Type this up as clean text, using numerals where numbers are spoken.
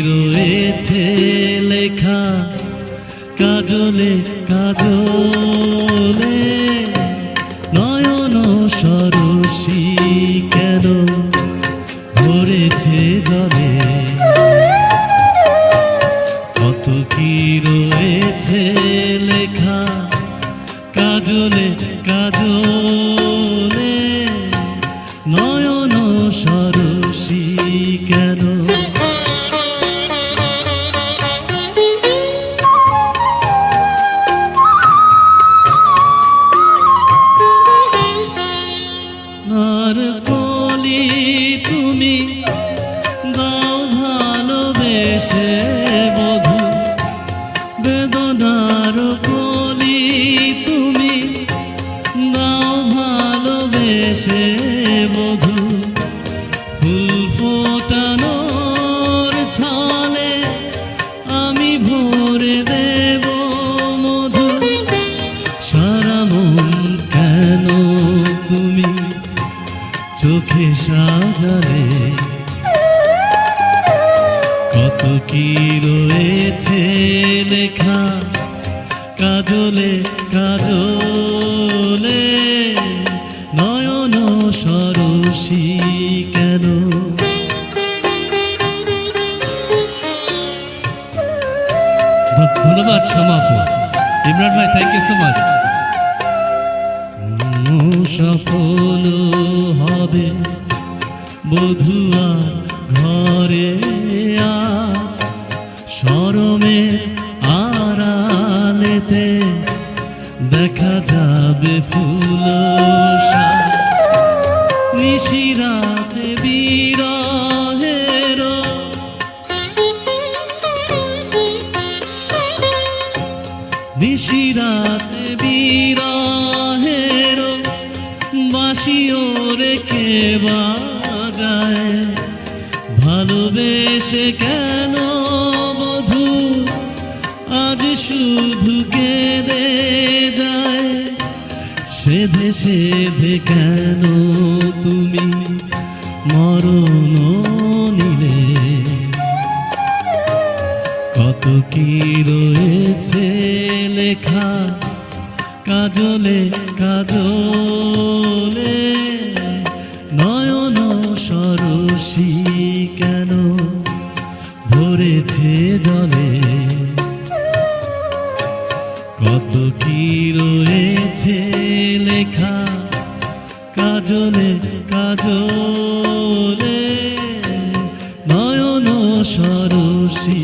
রয়েছে লেখা কাজলে কাজলে নয়ন সরসী কেন ভরেছে জলে কত কি রয়েছে লেখা কাজলে কাজলে নয়ন সরসী কেন আর বলি তুমি দাও ভালোবেসে বধূ বেদনার বলি তুমি দাও ভালোবেসে বধূ ফুল ফোটানোর ছলে আমি ভরে দেব মধু সারা মন কেন তুমি চোখে সাজালে কত কি রয়েছে লেখা কাজলে কাজলে নয়ন সরসী কেন ধন্যবাদ সমাপু ইমরান ভাই, থ্যাংক ইউ সো মাচ। সফল হবে বধুয়া ঘরে আজ শরমে আড়ালেতে দেখা যাবে ফুল নিশিরাতে বিরহের নিশিরাতে বিরহের বাঁশিও রেখে বাজায় ভালোবেসে কেন বধূ আজ শুধু কেঁদে যায় সেধে সেধে কেন তুমি মরণ নিলে কত কি রয়েছে লেখা কাজলে কাজলে নয়ন সরসী কেন ভরেছে জলে কত কি রয়েছে লেখা কাজলে কাজলে নয়ন সরসী